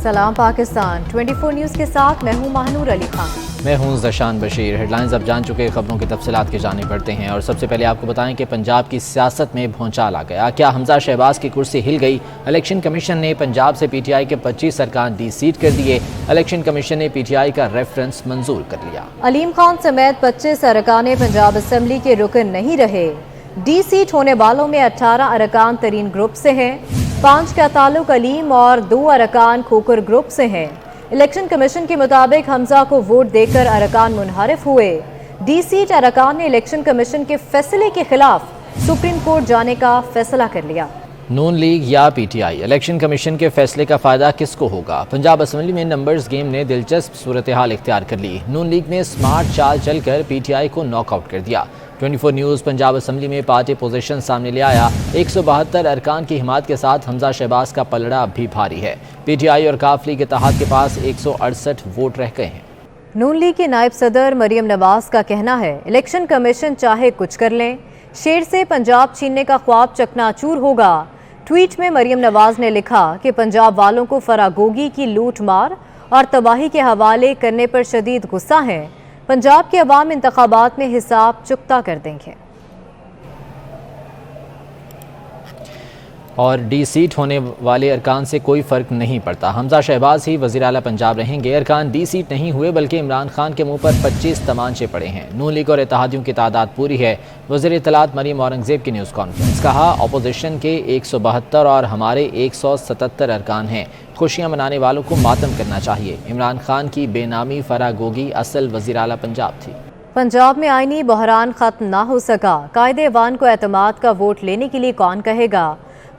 सलाम पाकिस्तान 24 न्यूज़ के साथ मैं हूं महानूर अली खान। मैं हूं ज़शान बशीर। हेडलाइंस अब जान चुके खबरों की तफसीलात के जाने पड़ते हैं और सबसे पहले आपको बताएं कि पंजाब की सियासत में भौचाल आ गया। क्या हमजा शहबाज की कुर्सी हिल गई? इलेक्शन कमीशन ने पंजाब से पीटीआई के 25 अरकान डी-सीट कर दिए। इलेक्शन कमीशन ने पीटीआई का रेफरेंस मंजूर कर लिया। अलीम खान समेत 25 अरकान पंजाब असम्बली के रुकन नहीं रहे। डी-सीट होने वालों में 18 अरकान तरीन ग्रुप से हैं, 5 का ताल्लुक अलीम और 2 अरकान खोकर ग्रुप से हैं। इलेक्शन कमीशन के मुताबिक हमजा को वोट देकर अरकान मुनहरिफ हुए। डी-सीट अरकान ने इलेक्शन कमीशन के फैसले के खिलाफ सुप्रीम कोर्ट जाने का फैसला कर लिया। नून लीग या पीटीआई, इलेक्शन कमीशन के फैसले का फायदा किसको होगा? पंजाब असम्बली में नंबर्स गेम ने दिलचस्प सूरत हाल इख्तियार कर ली। नून लीग ने स्मार्ट चाल चलकर पीटीआई को नॉकआउट कर दिया। 24 न्यूज़ पंजाब असम्बली में पार्टी पोजीशन सामने ले आया। 172 अरकान की हिमायत के साथ हमजा शहबाज का पलड़ा अब भी भारी है। पीटीआई और काफ लीग इत्तेहाद के पास 168 वोट रह गए हैं। नून लीग के नायब सदर मरियम नवाज का कहना है, इलेक्शन कमीशन चाहे कुछ कर लें, शेर से पंजाब छीनने का ख्वाब चकनाचूर होगा। ट्वीट में मरियम नवाज ने लिखा कि पंजाब वालों को फरागोगी की लूट मार और तबाही के हवाले करने पर शदीद गुस्सा है। पंजाब के अवाम इंतखाबात में हिसाब चुकता कर देंगे। और डी-सीट होने वाले अरकान से कोई फ़र्क नहीं पड़ता। हमजा शहबाज ही वज़ीर आला पंजाब रहेंगे। अरकान डी-सीट नहीं हुए बल्कि इमरान खान के मुंह पर 25 तमांचे पड़े हैं। नून लीग और इत्तेहादियों की तादाद पूरी है। वज़ीर इत्तलात मरीम औरंगज़ेब की न्यूज़ कॉन्फ्रेंस, कहा अपोजिशन के 172 और हमारे 177 अरकान हैं। खुशियाँ मनाने वालों को मातम करना चाहिए। इमरान खान की बेनामी फरागोगी असल वज़ीर आला पंजाब थी। पंजाब में आईनी बहरान खत्म ना हो सका, कायदे-ए-वान को एतमाद का वोट लेने के लिए कौन कहेगा?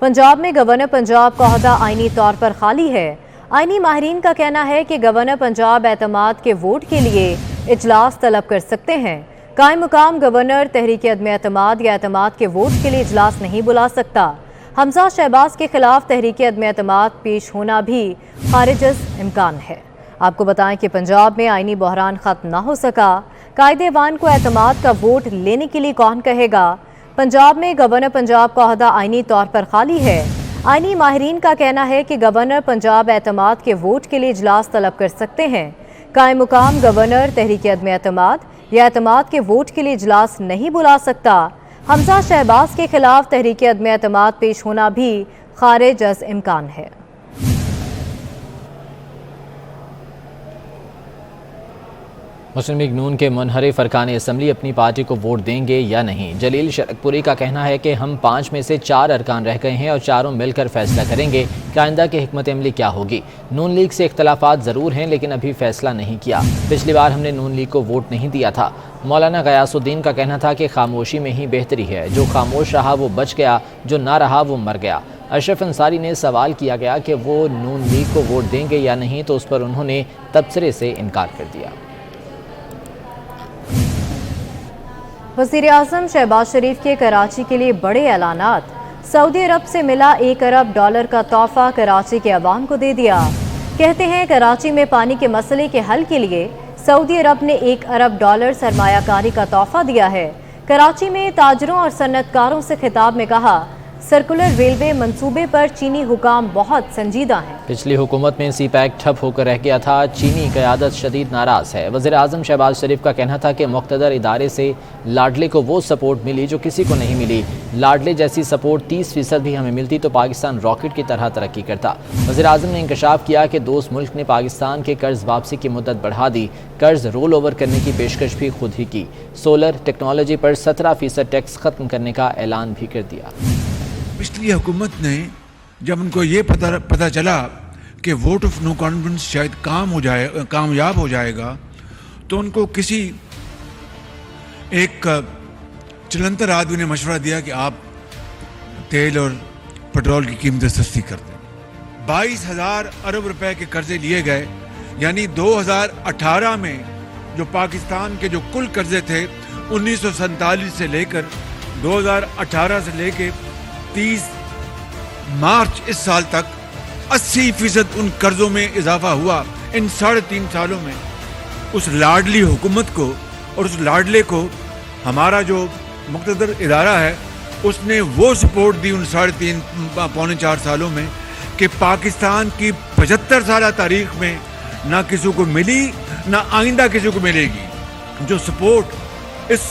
पंजाब में गवर्नर पंजाब का ओहदा आईनी तौर पर खाली है। आईनी माहिरीन का कहना है कि गवर्नर पंजाब एतमाद के वोट के लिए इजलास तलब कर सकते हैं। कायम मुकाम गवर्नर तहरीक अदम एतमाद या एतमाद के वोट के लिए इजलास नहीं बुला सकता। हमजा शहबाज के खिलाफ तहरीक अदम एतमाद पेश होना भी खारिज इम्कान है। आपको बताएं कि पंजाब में आईनी बहरान खत्म ना हो सका, कायदे-ए-वान को एतमाद का वोट लेने के लिए कौन कहेगा? पंजाब में गवर्नर पंजाब का ओहदा आईनी तौर पर खाली है। आईनी माहिरीन का कहना है कि गवर्नर पंजाब एतमाद के वोट के लिए इजलास तलब कर सकते हैं। कायम मुकाम गवर्नर तहरीक अदम एतमाद या एतमाद के वोट के लिए इजलास नहीं बुला सकता। हमजा शहबाज के खिलाफ तहरीक अदम एतमाद पेश होना भी खारिज अज इम्कान है। मुस्लिम लीग नून के मुनहरिफ अरकान असम्बली अपनी पार्टी को वोट देंगे या नहीं? जलील शरकपुरी का कहना है कि हम 5 में से 4 अरकान रह गए हैं और चारों मिलकर फैसला करेंगे कि आइंदा की हिकमत अमली क्या होगी। नून लीग से इख्तलाफात ज़रूर हैं लेकिन अभी फैसला नहीं किया। पिछली बार हमने नून लीग को वोट नहीं दिया था। मौलाना गयासुद्दीन का कहना था कि खामोशी में ही बेहतरी है। जो खामोश रहा वो बच गया, जो ना रहा वो मर गया। अशरफ अंसारी ने सवाल किया गया कि वो नून लीग को वोट देंगे या नहीं, तो उस पर उन्होंने तबसरे से इनकार कर दिया। वज़ीर आज़म शहबाज शरीफ के कराची के लिए बड़े ऐलानात। सऊदी अरब से मिला $1 अरब का तोहफा कराची के अवाम को दे दिया। कहते हैं कराची में पानी के मसले के हल के लिए सऊदी अरब ने $1 अरब सरमायाकारी का तोहफा दिया है। कराची में ताजरों और सन्नतकारों से खिताब में कहा, सर्कुलर रेलवे मंसूबे पर चीनी हुकाम बहुत संजीदा हैं। पिछली हुकूमत में सी पैक ठप होकर रह गया था। चीनी क़यादत शदीद नाराज़ है। वज़ीर आज़म शहबाज शरीफ का कहना था कि मुक़्तदर इदारे से लाडले को वो सपोर्ट मिली जो किसी को नहीं मिली। लाडले जैसी सपोर्ट 30% भी हमें मिलती तो पाकिस्तान रॉकेट की तरह तरक्की करता। वज़ीर आज़म ने इंकशाफ किया कि दोस्त मुल्क ने पाकिस्तान के कर्ज वापसी की मुद्दत बढ़ा दी। कर्ज रोल ओवर करने की पेशकश भी खुद ही की। सोलर टेक्नोलॉजी पर 17% टैक्स ख़त्म करने का ऐलान भी कर दिया। पिछली हुकूमत ने जब उनको ये पता चला कि वोट ऑफ नो कॉन्फिडेंस शायद कामयाब हो जाएगा, तो उनको किसी एक चलंतर आदमी ने मशवरा दिया कि आप तेल और पेट्रोल की कीमतें सस्ती कर दें। 22,000 अरब रुपए के कर्जे लिए गए, यानी 2018 में जो पाकिस्तान के जो कुल कर्जे थे 1947 से लेकर 2018 से लेकर 30 मार्च इस साल तक 80% उन कर्जों में इजाफा हुआ। इन 3.5 सालों में उस लाडली हुकूमत को और उस लाडले को हमारा जो मुक़्तदर इदारा है उसने वो सपोर्ट दी उन 3.5 पौने 4 सालों में कि पाकिस्तान की 75 साल तारीख में ना किसी को मिली ना आइंदा किसी को मिलेगी। जो सपोर्ट इस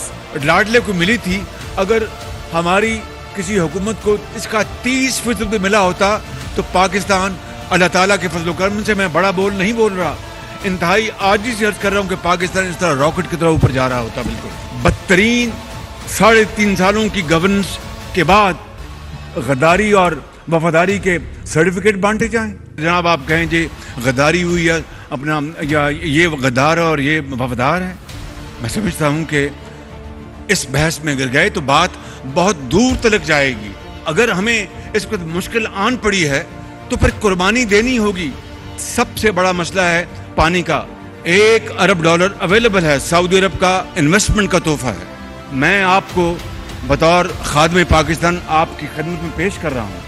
लाडले को मिली थी, अगर हमारी किसी हुकूमत को इसका 30% भी मिला होता तो पाकिस्तान अल्लाह ताला के फजल करम से, मैं बड़ा बोल नहीं बोल रहा, इंतहाई आजी से अर्ज कर रहा हूँ कि पाकिस्तान इस तरह रॉकेट की तरह ऊपर जा रहा होता। बिल्कुल बदतरीन 3.5 सालों की गवर्नेंस के बाद गद्दारी और वफादारी के सर्टिफिकेट बांटे जाएं। जनाब आप कहें जी गद्दारी हुई है अपना, या ये गद्दार और ये वफादार है, मैं समझता हूँ कि इस बहस में अगर गए तो बात बहुत दूर तक जाएगी। अगर हमें इस वक्त मुश्किल आन पड़ी है तो फिर कुर्बानी देनी होगी। सबसे बड़ा मसला है पानी का। $1 अरब अवेलेबल है, सऊदी अरब का इन्वेस्टमेंट का तोहफा है। मैं आपको बतौर खादिम पाकिस्तान आपकी खिदमत में पेश कर रहा हूँ,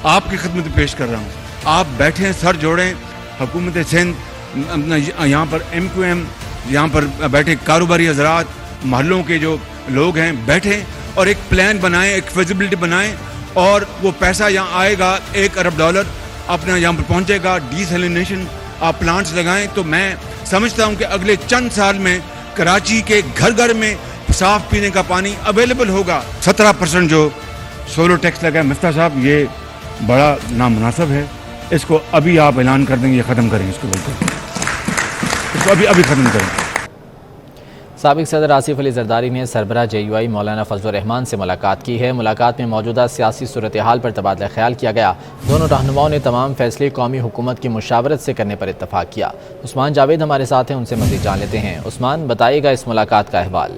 आपकी खिदमत में पेश कर रहा हूँ। आप बैठें, सर जोड़ें, हुकूमत सिंध, यहाँ पर MQM, यहाँ पर बैठे कारोबारी हजरात, महलों के जो लोग हैं, बैठें और एक प्लान बनाएं, एक फिजिबिलिटी बनाएं, और वो पैसा यहाँ आएगा, $1 अरब अपना यहाँ पर पहुँचेगा। डिसैलिनेशन आप प्लांट्स लगाएं तो मैं समझता हूँ कि अगले चंद साल में कराची के घर घर में साफ पीने का पानी अवेलेबल होगा। 17% जो सोलर टैक्स लगा है, मिफ्ता साहब ये बड़ा नामुनासिब है, इसको अभी आप ऐलान कर देंगे, ख़त्म करेंगे इसको, बिल्कुल इसको अभी ख़त्म करेंगे। साबिक सदर आसिफ अली जरदारी ने सरबराह JUI मौलाना फजल रहमान से मुलाकात की है। मुलाकात में मौजूदा सियासी सूरत हाल पर तबादला ख्याल किया गया। दोनों रहनुमाओं ने तमाम फैसले कौमी हुकूमत की मुशावरत से करने पर इत्तफाक किया। उस्मान जावेद हमारे साथ हैं, उनसे मज़ीद जान लेते हैं। उस्मान, बताइएगा इस मुलाकात का अहवाल।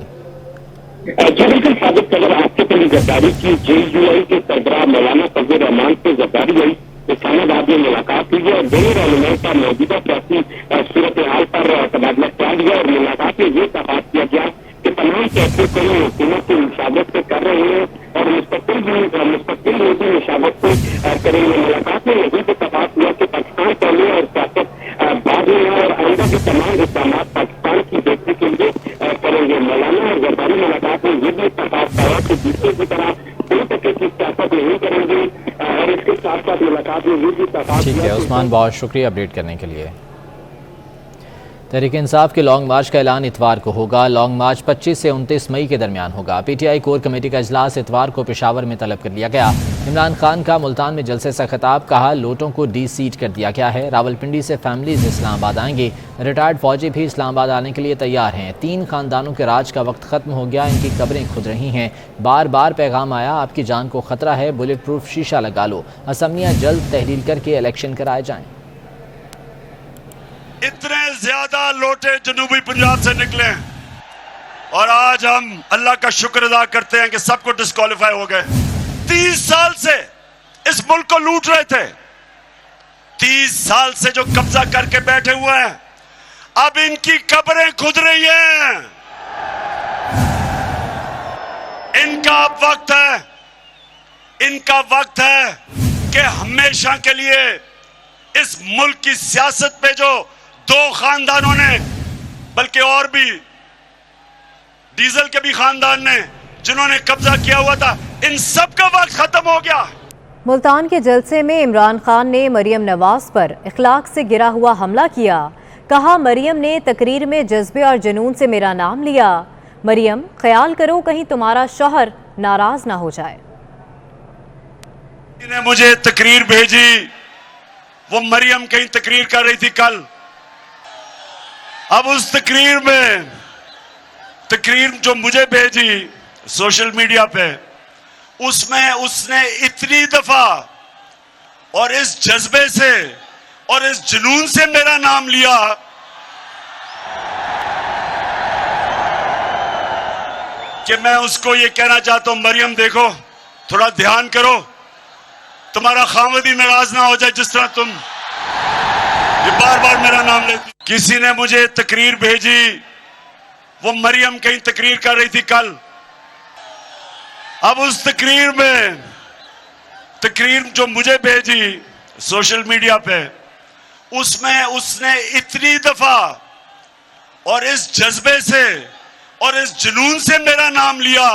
साबिक सदर आसिफ अली जरदारी की JUI के सरबराह मौलाना फजल रहमान से जरदारी इस्लामाबाद में मुलाकात हुई है और दोनों रहनुमाओं का मौजूदा सियासी सूरत हाल पर तबादला ख्याल हुआ और मुलाकात में ये इत्तफाक किया गया कि तमाम फैसले को हुकूमत की मुशावरत से कर रहे हैं और मुस्तकिल भी मुशावरत से करेंगे। मुलाकात में मजीद इत्तफाक हुआ कि पाकिस्तान पहले और सियासत बाद में और आइंदा के तमाम इक़दाम पाकिस्तान की बेहतरी के लिए करेंगे। मौलाना और जरदारी मुलाकात में ये भी इत्तफाक पाया कि दूसरे की तरह कोई तरीके की सियासत नहीं करेंगे और इसके साथ साथ मुलाकात में ये भी इत्तफाक। ठीक है उस्मान, बहुत शुक्रिया अपडेट करने के लिए। तहरीक इंसाफ के लॉन्ग मार्च का ऐलान इतवार को होगा। लॉन्ग मार्च 25 से 29 मई के दरमियान होगा। PTI कोर कमेटी का इजलास इतवार को पेशावर में तलब कर लिया गया। इमरान खान का मुल्तान में जलसे से खिताब, कहा लोटों को डी-सीट कर दिया गया है। रावलपिंडी से फैमिलीज इस्लामाबाद आएंगी। रिटायर्ड फौजी भी इस्लामाबाद आने के लिए तैयार हैं। 3 खानदानों के राज का वक्त खत्म हो गया, इनकी कब्रें खुद रही हैं। बार बार पैगाम आया, आपकी जान को खतरा है, बुलेट प्रूफ शीशा लगा लो। असम्बलियाँ जल्द तहलील करके इलेक्शन कराए जाएँ। इतने ज्यादा लोटे जनूबी पंजाब से निकले हैं और आज हम अल्लाह का शुक्र अदा करते हैं कि सबको डिस्क्वालीफाई हो गए। 30 साल से इस मुल्क को लूट रहे थे, 30 साल से जो कब्जा करके बैठे हुए हैं, अब इनकी कब्रें खुद रही हैं। इनका वक्त है, इनका वक्त है कि हमेशा के लिए इस मुल्क की सियासत पे जो 2 खानदानों ने, बल्कि और भी डीजल के भी खानदान ने जिन्होंने कब्जा किया हुआ था, इन सब का वक्त खत्म हो गया। मुल्तान के जलसे में इमरान खान ने मरियम नवाज पर इखलाक से गिरा हुआ हमला किया। कहा मरियम ने तकरीर में जज्बे और जुनून से मेरा नाम लिया। मरियम, ख्याल करो कहीं तुम्हारा शौहर नाराज ना हो जाए। इन्हें मुझे तकरीर भेजी, वो मरियम कहीं तकरीर कर रही थी कल। अब उस तकरीर में, तकरीर जो मुझे भेजी सोशल मीडिया पे, उसमें उसने इतनी दफा और इस जज्बे से और इस जुनून से मेरा नाम लिया कि मैं उसको ये कहना चाहता हूं, मरियम देखो, थोड़ा ध्यान करो, तुम्हारा खामद ही नाराज ना हो जाए जिस तरह तुम ये बार बार मेरा नाम लेती। किसी ने मुझे तकरीर भेजी, वो मरियम कहीं तकरीर कर रही थी कल। अब उस तकरीर में, तकरीर जो मुझे भेजी सोशल मीडिया पे, उसमें उसने इतनी दफा और इस जज्बे से और इस जुनून से मेरा नाम लिया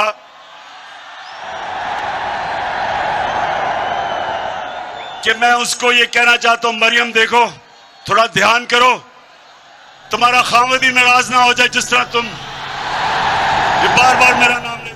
कि मैं उसको ये कहना चाहता हूं, मरियम देखो, थोड़ा ध्यान करो, तुम्हारा खामद ही नाराज ना हो जाए जिस तरह तुम ये बार बार मेरा नाम लेते।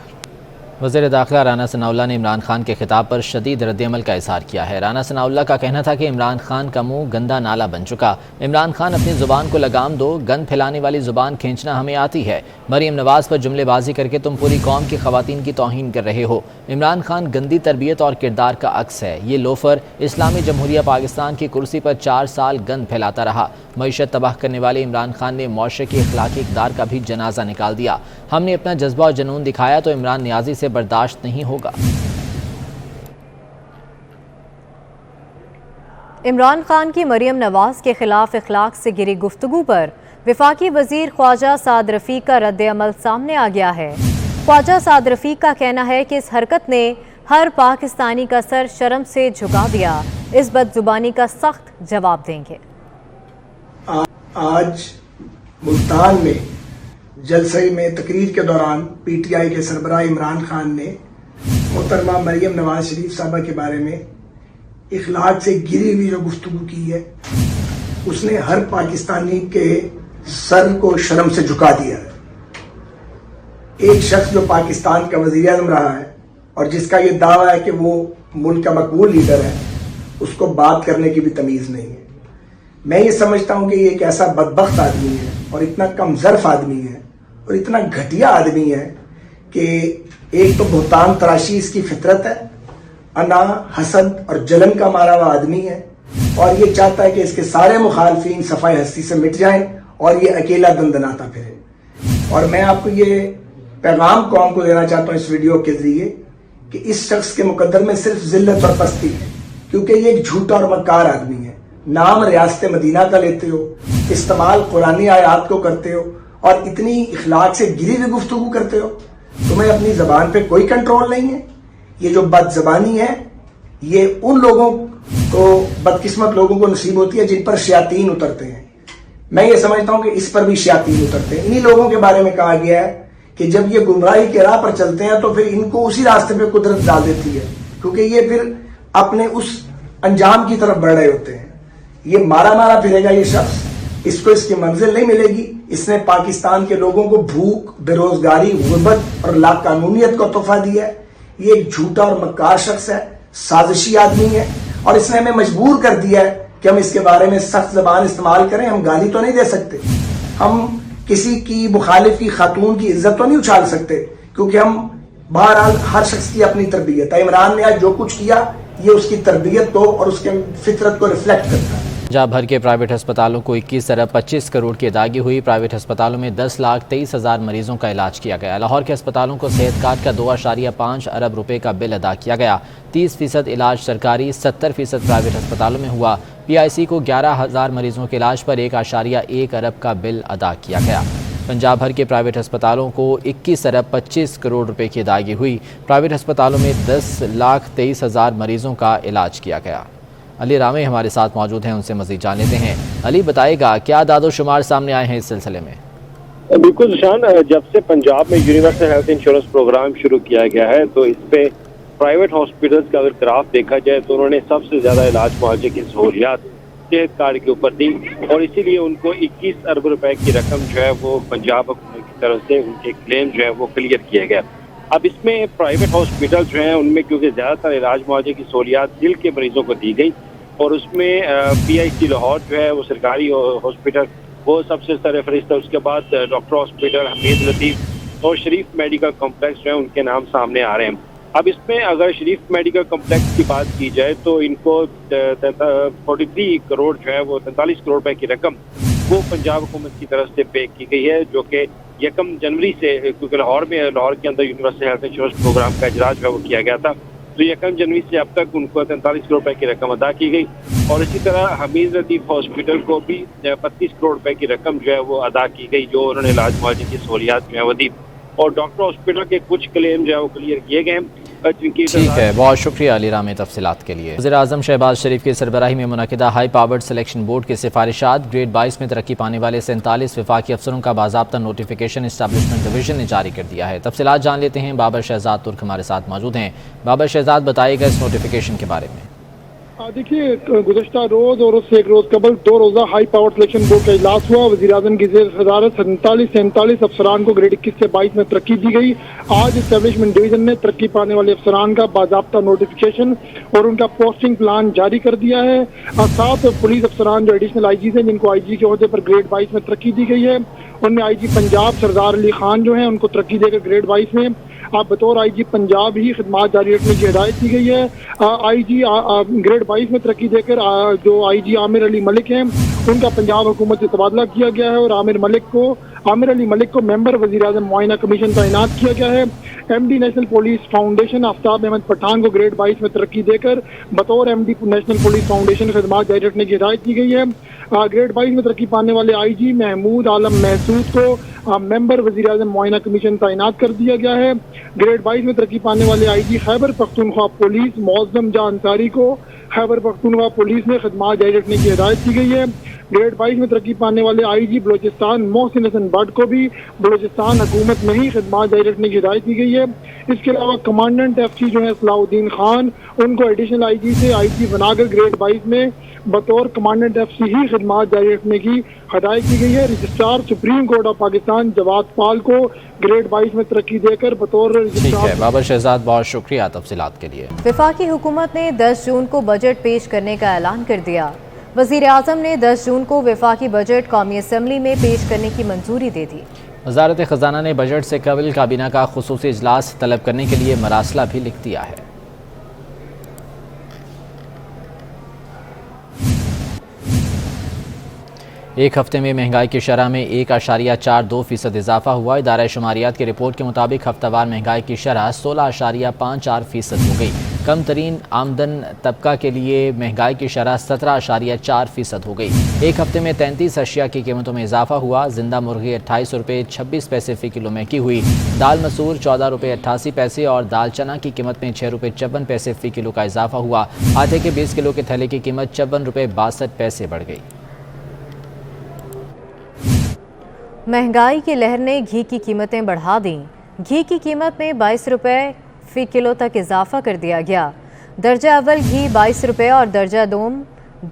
वज़ीर दाखिला राना सनाउल्लाह ने इमरान खान के खिताब पर शदीद रद्द-ए-अमल का इज़हार किया है। राना सनाउल्लाह का कहना था कि इमरान खान का मुंह गंदा नाला बन चुका। इमरान खान अपनी ज़ुबान को लगाम दो, गंद फैलाने वाली ज़ुबान खींचना हमें आती है। मरीम नवाज़ पर जुमलेबाजी करके तुम पूरी कौम की ख़वातीन की तौहीन कर रहे हो। इमरान खान गंदी तरबियत और किरदार का अक्स है। ये लोफर इस्लामी जमहूरिया पाकिस्तान की कुर्सी पर 4 साल गंद फैलाता रहा। मईशत तबाह करने वाले इमरान खान ने मुआशरे की अखलाकी इक़दार का भी जनाजा निकाल दिया। हमने अपना जज्बा और जुनून दिखाया तो इमरान नियाज़ी से बर्दाश्त नहीं होगा। इमरान खान की मरीम नवाज के खिलाफ इखलाक से गिरी गुफ्तगू पर वफाकी वजीर ख्वाजा साद रफीक का रद्द-ए-अमल सामने आ गया है। ख्वाजा साद रफीक का कहना है कि इस हरकत ने हर पाकिस्तानी का सर शर्म से झुका दिया। इस बदजुबानी का सख्त जवाब देंगे। आज मुल्तान में जलसे में तकरीर के दौरान PTI के सरबराह इमरान खान ने मोहतरमा मरीम नवाज शरीफ साहबा के बारे में इखलाक से गिरी हुई जो गुफ्तगू की है, उसने हर पाकिस्तानी के सर को शर्म से झुका दिया है। एक शख्स जो पाकिस्तान का वज़ीर आज़म रहा है और जिसका ये दावा है कि वो मुल्क का मकबूल लीडर है, उसको बात करने की भी तमीज़ नहीं है। मैं ये समझता हूँ कि ये एक ऐसा बदबख्त आदमी है और इतना कमज़र्फ आदमी है और इतना घटिया आदमी है कि एक तो बहुतान तराशी इसकी फितरत है, अना हसद और जलन का मारा हुआ आदमी है और ये चाहता है कि इसके सारे मुखालफीन सफाई हस्ती से मिट जाएं और ये अकेला दंदनाता फिरे। और मैं आपको ये पैगाम कौम को देना चाहता हूँ इस वीडियो के जरिए कि इस शख्स के मुकद्दर में सिर्फ जिल्लत और पस्ती है, क्योंकि ये एक झूठा और मक्कार आदमी है। नाम रियासत मदीना का लेते हो, इस्तेमाल कुरानी आयात को करते हो और इतनी इखलाक से गिरी हुई गुफ्तगू करते हो। तुम्हें अपनी जबान पे कोई कंट्रोल नहीं है। ये जो बदजबानी है ये उन लोगों को, बदकिस्मत लोगों को नसीब होती है जिन पर शयातीन उतरते हैं। मैं ये समझता हूं कि इस पर भी शयातीन उतरते हैं। इन्हीं लोगों के बारे में कहा गया है कि जब ये गुमराही के राह पर चलते हैं तो फिर इनको उसी रास्ते पे कुदरत डाल देती है, क्योंकि ये फिर अपने उस अंजाम की तरफ बढ़ रहे होते हैं। ये मारा मारा फिरेगा ये शख्स, इसको इसकी मंजिल नहीं मिलेगी। इसने पाकिस्तान के लोगों को भूख, बेरोजगारी, गुर्बत और लाकानूनियत का तोहफा दिया है। ये एक झूठा और मक्कार शख्स है, साजिशी आदमी है और इसने हमें मजबूर कर दिया है कि हम इसके बारे में सख्त ज़बान इस्तेमाल करें। हम गाली तो नहीं दे सकते, हम किसी की मुखालिफ की खातून की इज्जत तो नहीं उछाल सकते, क्योंकि हम बहरहाल हर शख्स की अपनी तरबियत है। इमरान ने आज जो कुछ किया ये उसकी तरबियत को और उसके फितरत को रिफ्लेक्ट करता है। पंजाब भर के प्राइवेट अस्पतालों को 21 अरब 25 करोड़ की अदायगी हुई। प्राइवेट अस्पतालों में 10,23,000 मरीजों का इलाज किया गया। लाहौर के अस्पतालों को सेहत कार्ड का 2.5 अरब रुपए का बिल अदा किया गया। 30% इलाज सरकारी, 70% प्राइवेट अस्पतालों में हुआ। PIC को 11,000 मरीजों के इलाज पर 1.1 अरब का बिल अदा किया गया। पंजाब भर के प्राइवेट अस्पतालों को 21 अरब 25 करोड़ रुपए की अदायगी हुई। प्राइवेट अस्पतालों में 10,23,000 मरीजों का इलाज किया गया। अली रामे हमारे साथ मौजूद हैं, उनसे मज़ीद जान लेते हैं। अली, बताएगा क्या दादोशुमार सामने आए हैं इस सिलसिले में? बिल्कुल निशान, जब से पंजाब में यूनिवर्सल हेल्थ इंश्योरेंस प्रोग्राम शुरू किया गया है तो इस पे प्राइवेट हॉस्पिटल्स का अगर ग्राफ देखा जाए तो उन्होंने सबसे ज़्यादा इलाज मुआवजे की सहूलियात सेहत कार्ड के ऊपर दी और इसीलिए उनको 21 अरब रुपए की रकम जो है वो पंजाब हुकूमत की तरफ से उनके क्लेम जो है वो क्लियर किया गया। अब इसमें प्राइवेट हॉस्पिटल जो हैं उनमें क्योंकि ज़्यादातर इलाज मुआवजे की सहूलियात दिल के मरीजों को दी गई और उसमें PIC लाहौर जो है वो सरकारी हॉस्पिटल वो सबसे सरफहरिस्त है। उसके बाद डॉक्टर हॉस्पिटल, हमीद लतीफ़ और शरीफ मेडिकल कॉम्प्लेक्स जो है उनके नाम सामने आ रहे हैं। अब इसमें अगर शरीफ मेडिकल कॉम्प्लेक्स की बात की जाए तो इनको 43 करोड़ जो है वो 43 करोड़ रुपए की रकम वो पंजाब हुकूमत की तरफ से पे की गई है, जो कि 1 जनवरी से, क्योंकि लाहौर के अंदर यूनिवर्सल हेल्थ इंश्योरेंस प्रोग्राम का इजरा जो है वो किया गया था, तो 1 जनवरी से अब तक उनको 43 करोड़ रुपए की रकम अदा की गई। और इसी तरह हमीद लतीफ़ हॉस्पिटल को भी 25 करोड़ रुपए की रकम जो है वो अदा की गई, जो उन्होंने इलाज मुआवजे की सहूलियात जो है वो दी। और डॉक्टर हॉस्पिटल के कुछ क्लेम जो है वो क्लियर किए गए हैं। ठीक है, बहुत शुक्रिया अली रामे तफसीलात के लिए। वज़ीर आज़म शहबाज शरीफ की सरबराही में मुनक़िदा हाई पावर्ड सिलेक्शन बोर्ड की सिफारिशात, ग्रेड 22 में तरक्की पाने वाले 47 वफाकी अफसरों का बाज़ाब्ता नोटिफिकेशन इस्टेब्लिशमेंट डिवीजन ने जारी कर दिया है। तफसीलात जान लेते हैं, बाबर शहजाद तुर्क हमारे साथ मौजूद हैं। बाबर शहजाद, बताइएगा इस नोटिफिकेशन के बारे में। देखिए गुज़श्ता रोज़ और उससे एक रोज़ कबल 2 रोज़ा हाई पावर सिलेक्शन बोर्ड का इजलास हुआ। वज़ीर-ए-आज़म की ज़ेर सदारत 47 अफसरान को ग्रेड 21 से 22 में तरक्की दी गई। आज एस्टेब्लिशमेंट डिवीज़न ने तरक्की पाने वाले अफसरान का बाज़ाब्ता नोटिफिकेशन और उनका पोस्टिंग प्लान जारी कर दिया है। 7 पुलिस अफसरान जो एडिशनल आईजी हैं, जिनको आईजी के ओहदे पर ग्रेड 22 में तरक्की दी गई है, उनमें आईजी पंजाब सरदार अली खान जो हैं उनको तरक्की देकर ग्रेड 22 में आप बतौर आईजी पंजाब ही खिदमात जारी रखने की हिदायत की गई है। आईजी ग्रेड 22 में तरक्की देकर जो आईजी आमिर अली मलिक हैं उनका पंजाब हुकूमत से तबादला किया गया है और आमिर अली मलिक को मेंबर वज़ीर-ए-आज़म मुआयना कमीशन तैनात किया गया है। MD National Police Foundation Aftab Ahmed Pathan को ग्रेड 22 में तरक्की देकर बतौर एमडी नेशनल पुलिस फाउंडेशन खिदमात जारी रखने की हिदायत की गई है। ग्रेड 22 में तरक्की पाने वाले आईजी महमूद आलम महसूद को मेंबर वज़ीर-ए-आज़म मुआयना कमीशन तैनात कर दिया गया है। ग्रेड 22 में तरक्की पाने वाले आईजी खैबर पख्तूनख्वा पुलिस मौज़म जा अंसारी को खैबर पख्तूनख्वा पुलिस में खिदमात जारी रखने की हिदायत की गई है। ग्रेड 22 में तरक्की पाने वाले आईजी बलोचिस्तान मोहसिन हसन भट्ट को भी बलोचिस्तान हुकूमत में ही खिदमात जारी रखने की हिदायत की गई है। इसके अलावा कमांडेंट एफसी जो है सलाउद्दीन खान, उनको एडिशनल आईजी से आईजी बनाकर ग्रेड 22 में बतौर कमांडेंट एफसी ही खिदमात जारी रखने की हिदायत की गई है। Registrar Supreme Court of Pakistan Jawad Pal को ग्रेड 22 में तरक्की देकर बतौर ठीक है बाबर शहजाद, बहुत शुक्रिया तफसीलात के लिए। वफाकी हुकूमत ने 10 जून को बजट पेश करने का ऐलान कर दिया। वज़ीर-ए-आज़म ने 10 जून को वफाकी बजट कौमी असम्बली में पेश करने की मंजूरी दे दी। वज़ारत ख़ज़ाना ने बजट से कबल काबीना का खुसूसी इजलास तलब करने के लिए मरासला भी लिख दिया है। एक हफ्ते में महंगाई की शरह में 1.42% इजाफा हुआ। इदारा शुमारियात की रिपोर्ट के मुताबिक हफ्तावार महंगाई की शरह 16.54% हो गई। कम तरीन आमदन तबका के लिए महंगाई की शरह 17.4% हो गई। एक हफ्ते में 33 अशिया की कीमतों में इजाफा हुआ। जिंदा मुर्गी 28 रुपये 26 पैसे फ़ी किलो महंगी हुई। दाल मसूर 14 रुपये 88 पैसे और दाल चना की कीमत में 6 रुपये 54 पैसे फ़ी किलो का इजाफा हुआ। आटे के 20 किलो के थैले की कीमत 54 रुपये 62 पैसे बढ़ गई। महंगाई की लहर ने घी की कीमतें बढ़ा दी। घी की कीमत में 22 रुपये फ़ी किलो तक इजाफा कर दिया गया। दर्जा अव्वल घी 22 रुपये और दर्जा दोम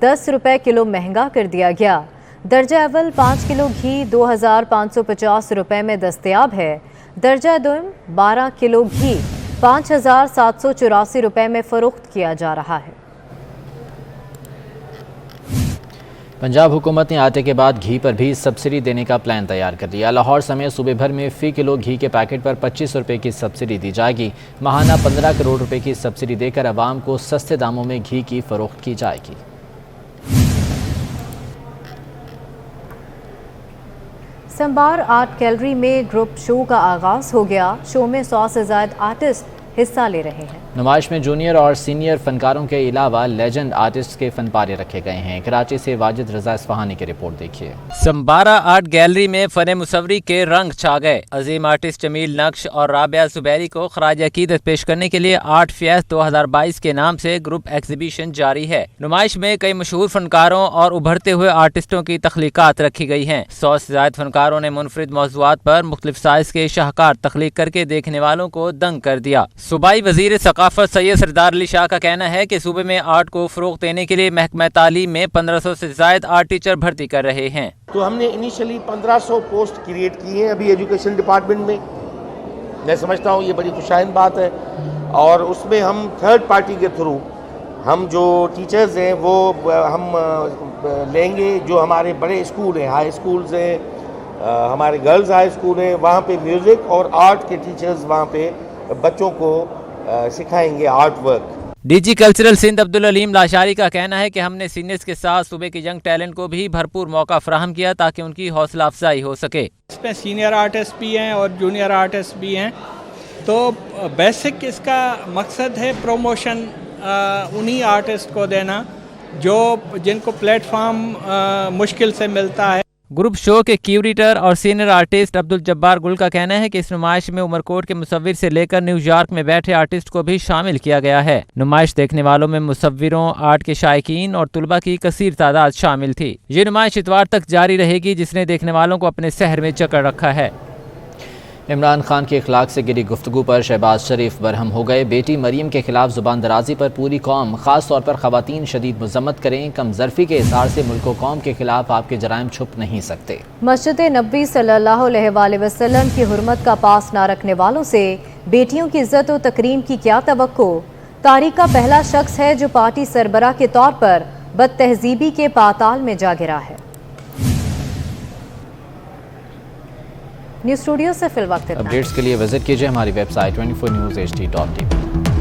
10 रुपये किलो महंगा कर दिया गया। दर्जा अव्वल 5 किलो घी 2550 रुपये में दस्तयाब है। दर्जा दोम 12 किलो घी 5784 रुपये में फ़रोख्त किया जा रहा है। पंजाब हुकूमत ने आटे के बाद घी पर भी सब्सिडी देने का प्लान तैयार कर लिया। लाहौर समेत सूबे भर में फ़ी किलो घी के पैकेट पर 25 रुपये की सब्सिडी दी जाएगी। माहाना 15 करोड़ रुपए की सब्सिडी देकर आवाम को सस्ते दामों में घी की फरोख्त की जाएगी। संबार आर्ट गैलरी में ग्रुप शो का आगाज हो गया। शो में 100 से ज़ायद आर्टिस्ट हिस्सा ले रहे हैं। नुमाइश में जूनियर और सीनियर फनकारों के अलावा लेजेंड आर्टिस्ट के फनपारे रखे गए हैं। कराची से वाजिद रजा इस्फहानी की रिपोर्ट देखिए। संबारा आर्ट गैलरी में फन मुसव्वरी के रंग छा गए। अजीम आर्टिस्ट जमील नक्श और राबिया जुबैरी को खराज अकीदत पेश करने के लिए आर्ट फेस्ट 2022 के नाम से ग्रुप एग्जीबिशन जारी है। नुमाइश में कई मशहूर फनकारों और उभरते हुए आर्टिस्टों की तख्लीकात रखी गई हैं। 100 से ज्यादा फनकारों ने मुनफरिद मौज़ूआत पर मुख्तलिफ साइज के शाहकार तख्लीक करके देखने वालों को दंग कर दिया। सूबाई वजीर सकाफत सैयद सरदार अली शाह का कहना है कि सूबे में आर्ट को फरोग देने के लिए महकमा तालीम में 1500 से ज्यादा आर्ट टीचर भर्ती कर रहे हैं। तो हमने इनिशियली 1500 पोस्ट क्रिएट की हैं अभी एजुकेशन डिपार्टमेंट में। मैं समझता हूँ ये बड़ी खुशाइन बात है और उसमें हम थर्ड पार्टी के थ्रू हम जो टीचर्स हैं वो हम लेंगे। जो हमारे बड़े स्कूल हैं, हाई स्कूल्स हैं, हमारे गर्ल्स हाई स्कूल हैं, वहाँ पे म्यूज़िक और आर्ट के टीचर्स वहाँ पे बच्चों को सिखाएंगे art work. DG cultural Sindh Abdul Aleem Lashari का कहना है कि हमने सीनियर्स के साथ सूबे के यंग टैलेंट को भी भरपूर मौका फराहम किया ताकि उनकी हौसला अफजाई हो सके। इसमें सीनियर आर्टिस्ट भी हैं और जूनियर आर्टिस्ट भी हैं। तो बेसिक इसका मकसद है प्रमोशन उन्हीं आर्टिस्ट को देना जो जिनको प्लेटफॉर्म मुश्किल से मिलता है। ग्रुप शो के क्यूरेटर और सीनियर आर्टिस्ट अब्दुल जब्बार गुल का कहना है कि इस नुमाइश में उमरकोट के मुसव्विर से लेकर न्यूयॉर्क में बैठे आर्टिस्ट को भी शामिल किया गया है। नुमाइश देखने वालों में मुसव्विरों, आर्ट के शायकीन और तुलबा की कसीर तादाद शामिल थी। ये नुमाइश इतवार तक जारी रहेगी जिसने देखने वालों को अपने शहर में जकड़ रखा है। عمران خان کے اخلاق سے گری گفتگو پر شہباز شریف برہم ہو گئے۔ بیٹی مریم کے خلاف زبان درازی پر پوری قوم خاص طور پر خواتین شدید مذمت کریں۔ کم ظرفی کے اظہار سے ملک و قوم کے خلاف آپ کے جرائم چھپ نہیں سکتے۔ مسجد نبوی صلی اللہ علیہ وآلہ وسلم کی حرمت کا پاس نہ رکھنے والوں سے بیٹیوں کی عزت و تکریم کی کیا توقع؟ تاریخ کا پہلا شخص ہے جو پارٹی سربراہ کے طور پر بد تہذیبی کے پاتال میں جا گرا ہے۔ نیوز اسٹوڈیو سے فی الوقت اپڈیٹس کے لیے وزٹ کیجئے ہماری ویب سائٹ 24newshd.tv۔